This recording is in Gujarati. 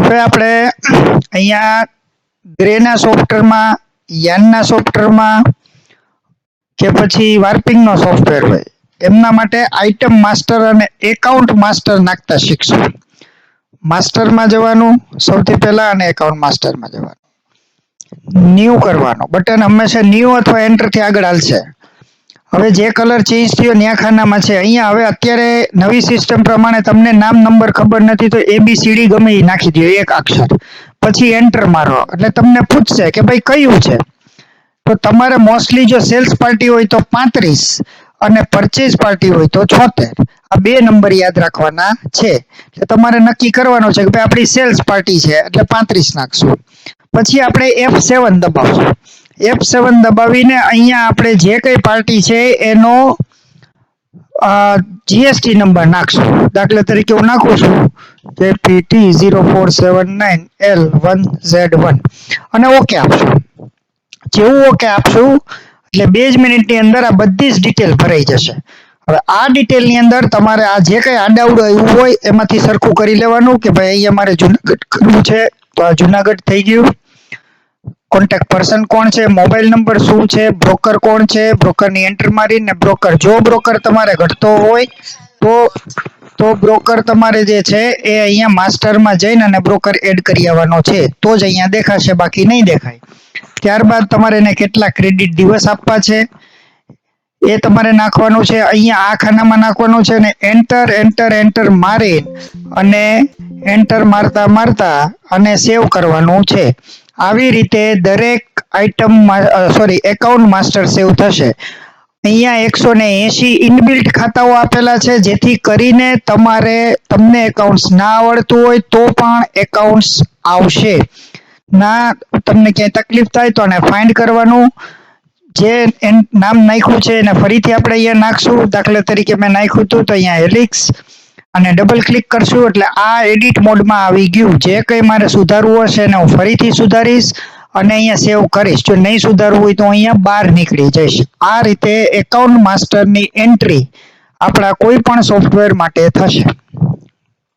હવે આપણે અહીંયા ગ્રેના સોફ્ટવેરમાં, યાનના સોફ્ટવેરમાં કે પછી વાર્પિંગનો સોફ્ટવેર હોય એમના માટે આઇટમ માસ્ટર અને એકાઉન્ટ માસ્ટર નાખતા શીખશું. માસ્ટરમાં જવાનું સૌથી પહેલા અને એકાઉન્ટ માસ્ટરમાં જવાનું. ન્યૂ કરવાનો બટન હંમેશા ન્યૂ અથવા એન્ટર થી આગળ હાલશે. હવે જે કલર ચેન્જ થયો ન્યા ખાનામાં છે. અહીંયા હવે અત્યારે નવી સિસ્ટમ પ્રમાણે તમને નામ નંબર ખબર નથી તો ABCD ગમે એ નાખી દો એક અક્ષર, પછી એન્ટર મારો એટલે તમને પૂછશે કે ભાઈ કયું છે. તો તમારે મોસ્ટલી જો સેલ્સ પાર્ટી હોય તો 35 અને પરચેઝ પાર્ટી હોય તો 76. આ બે નંબર યાદ રાખવાના છે. એટલે તમારે નક્કી કરવાનું છે કે ભાઈ આપણી સેલ્સ પાર્ટી છે એટલે 35 નાખશું. પછી આપણે F7 દબાવશું. F7 દબાવીને અહીંયા આપણે જે કઈ પાર્ટી છે એનો GST નંબર નાખશું. દાખલા તરીકે હું નાખું છું KPT0479L1Z1 અને ઓકે આપશું. જેવું ઓકે આપશું એટલે 2 જ મિનિટની અંદર આ બધી જ ડિટેલ ભરાઈ જશે. હવે આ ડિટેલની અંદર તમારે આ જે કઈ આડાવડું આવ્યું હોય એમાંથી સરખું કરી લેવાનું કે ભાઈ અહીંયા મારે જુનાગઢ કરવું છે તો આ જુનાગઢ થઈ ગયું. કોન્ટેક્ટ પર્સન કોણ છે, મોબાઈલ નંબર શું છે, બ્રોકર કોણ છે, બ્રોકરની એન્ટર મારીને બ્રોકર, જો બ્રોકર તમારે ઘટતો હોય તો બ્રોકર તમારે જે છે એ અહીંયા માસ્ટરમાં જઈને અને બ્રોકર એડ કરી આવવાનો છે તો જ અહીંયા દેખાશે, બાકી નહીં દેખાય. ત્યારબાદ તમારે એને કેટલા ક્રેડિટ દિવસ આપવા છે એ તમારે નાખવાનું છે. અહીંયા આ ખાનામાં નાખવાનું છે અને એન્ટર એન્ટર એન્ટર મારી અને એન્ટર મારતા અને સેવ કરવાનું છે. આવી રીતે દરેક એકાઉન્ટ માસ્ટર સેવ થશે. અહીંયા 180 ઇનબિલ્ટ ખાતાઓ આપેલા છે જેથી કરીને તમને એકાઉન્ટ્સ ના આવડતું હોય તો પણ એકાઉન્ટ્સ આવશે. ના તમને ક્યાંય તકલીફ થાય તો આને ફાઇન્ડ કરવાનું. જે નામ નાખ્યું છે એને ફરીથી આપણે અહીંયા નાખશું. દાખલા તરીકે મેં નાખ્યું હતું તો અહીંયા હેલિક્સ અને ડબલ ક્લિક કરશું એટલે આ એડિટ મોડમાં આવી ગયું. જે કંઈ મારે સુધારવું હશે એને હું ફરીથી સુધારીશ અને અહીંયા સેવ કરીશ. જો નહીં સુધારવું હોય તો અહીંયા બહાર નીકળી જઈશ. આ રીતે એકાઉન્ટ માસ્ટરની એન્ટ્રી આપણા કોઈ પણ સોફ્ટવેર માટે થશે.